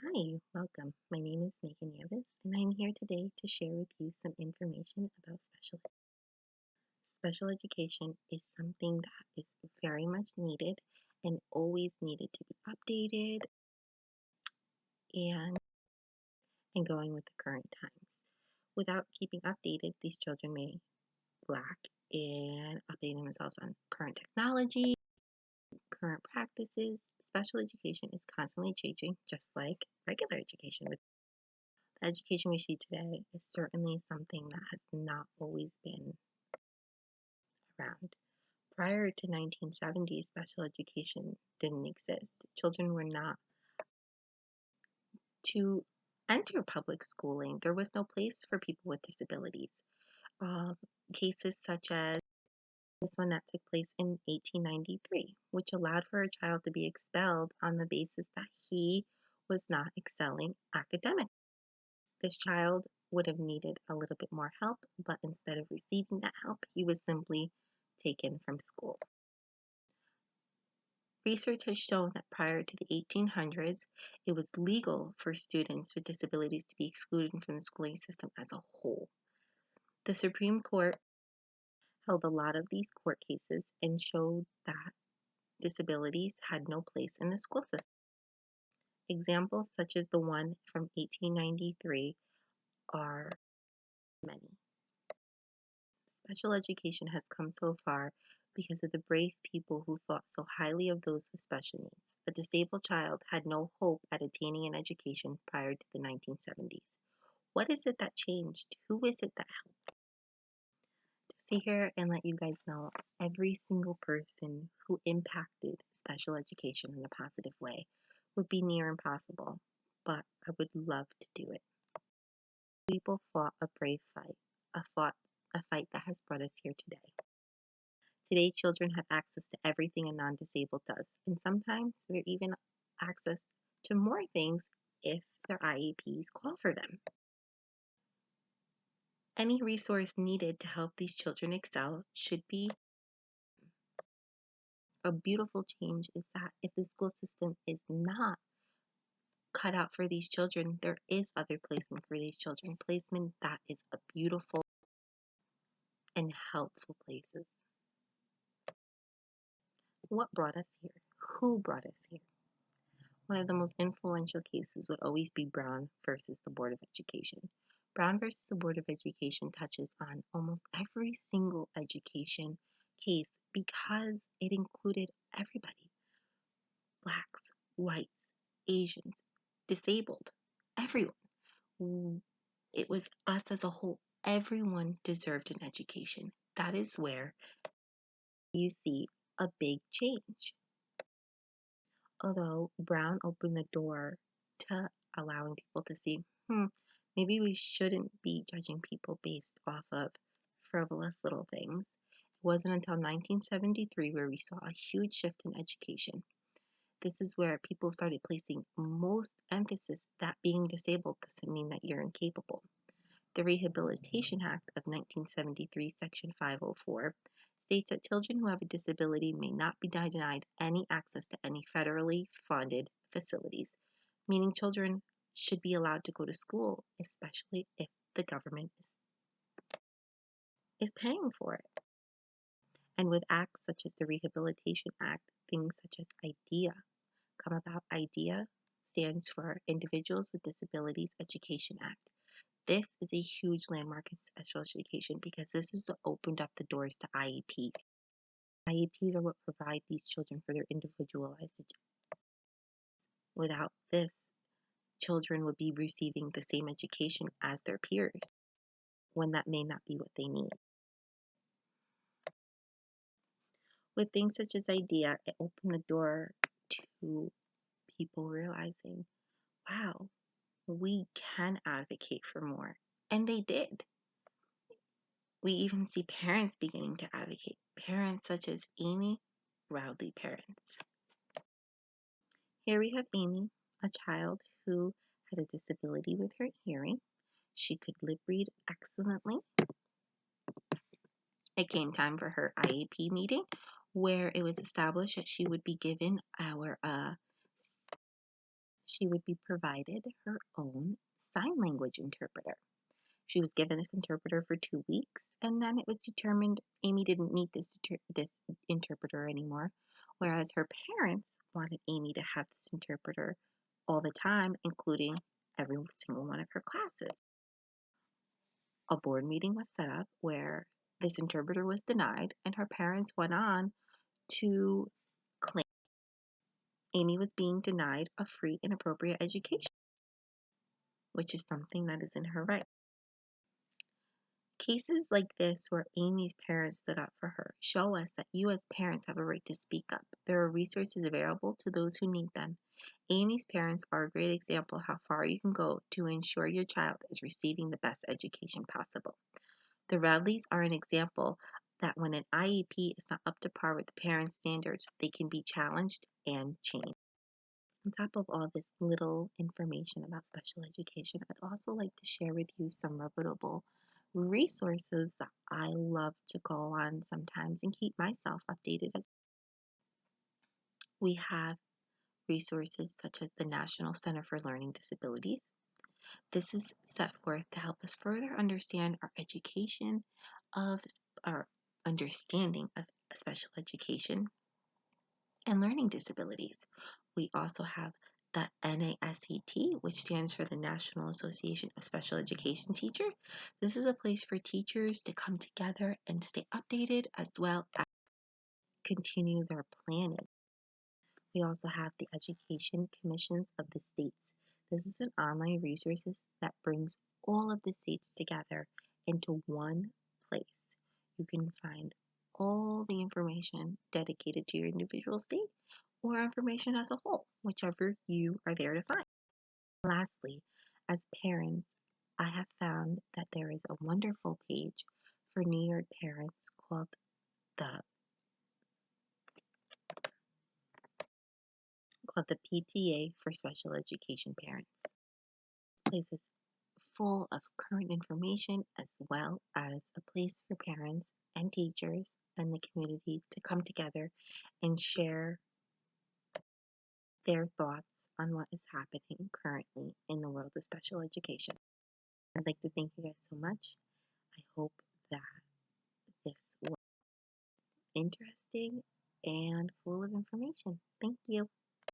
Hi, welcome. My name is Megan Yavis, and I'm here today to share with you some information about special education is something that is very much needed and always needed to be updated and going with the current times. Without keeping updated, these children may lack in updating themselves on current technology, current practices. Special education is constantly changing, just like regular education. The education we see today is certainly something that has not always been around. Prior to 1970, special education didn't exist. Children were not to enter public schooling. There was no place for people with disabilities. Um, Cases such as this one that took place in 1893, which allowed for a child to be expelled on the basis that he was not excelling academically. This child would have needed a little bit more help, but instead of receiving that help, he was simply taken from school. Research has shown that prior to the 1800s, it was legal for students with disabilities to be excluded from the schooling system as a whole. The Supreme Court held a lot of these court cases and showed that disabilities had no place in the school system. Examples such as the one from 1893 are many. Special education has come so far because of the brave people who thought so highly of those with special needs. A disabled child had no hope at attaining an education prior to the 1970s. What is it that changed? Who is it that helped? To sit here and let you guys know every single person who impacted special education in a positive way would be near impossible, but I would love to do it. People fought a brave fight, a fight that has brought us here today. Today, children have access to everything a non-disabled does, and sometimes they're even access to more things if their IEPs call for them. Any resource needed to help these children excel should be. A beautiful change is that if the school system is not cut out for these children, there is other placement for these children. Placement that is a beautiful and helpful places. What brought us here? Who brought us here? One of the most influential cases would always be Brown versus the Board of Education. Brown versus the Board of Education touches on almost every single education case because it included everybody: blacks, whites, Asians, disabled, everyone. It was us as a whole. Everyone deserved an education. That is where you see a big change. Although Brown opened the door to allowing people to see, maybe we shouldn't be judging people based off of frivolous little things. It wasn't until 1973 where we saw a huge shift in education. This is where people started placing most emphasis that being disabled doesn't mean that you're incapable. The Rehabilitation Act of 1973, Section 504, states that children who have a disability may not be denied any access to any federally funded facilities, meaning children should be allowed to go to school, especially if the government is paying for it. And with acts such as the Rehabilitation Act, things such as IDEA come about. IDEA stands for Individuals with Disabilities Education Act. This is a huge landmark in special education because this is what opened up the doors to IEPs. IEPs are what provide these children for their individualized education. Without this, children would be receiving the same education as their peers when that may not be what they need. With things such as IDEA, it opened the door to people realizing, wow, we can advocate for more. And they did. We even see parents beginning to advocate. Parents such as Amy, Rowley parents. Here we have Amy, a child who had a disability with her hearing. She could lip read excellently. It came time for her IEP meeting where it was established that she would be given she would be provided her own sign language interpreter. She was given this interpreter for 2 weeks, and then it was determined Amy didn't need this interpreter anymore, whereas her parents wanted Amy to have this interpreter all the time, including every single one of her classes. A board meeting was set up where this interpreter was denied, and her parents went on to claim Amy was being denied a free and appropriate education, which is something that is in her right. Cases like this, where Amy's parents stood up for her, show us that you as parents have a right to speak up. There are resources available to those who need them. Amy's parents are a great example of how far you can go to ensure your child is receiving the best education possible. The Radleys are an example that when an IEP is not up to par with the parents' standards, they can be challenged and changed. On top of all this little information about special education, I'd also like to share with you some reputable resources that I love to go on sometimes and keep myself updated. We have resources such as the National Center for Learning Disabilities. This is set forth to help us further understand our understanding of special education and learning disabilities. We also have the NASET, which stands for the National Association of Special Education Teachers. This is a place for teachers to come together and stay updated as well as continue their planning. We also have the Education Commissions of the states. This is an online resource that brings all of the states together into one place. You can find all the information dedicated to your individual state or information as a whole, whichever you are there to find. Lastly, as parents, I have found that there is a wonderful page for New York parents called the PTA for Special Education Parents. This place is full of current information as well as a place for parents and teachers and the community to come together and share their thoughts on what is happening currently in the world of special education. I'd like to thank you guys so much. I hope that this was interesting and full of information. Thank you.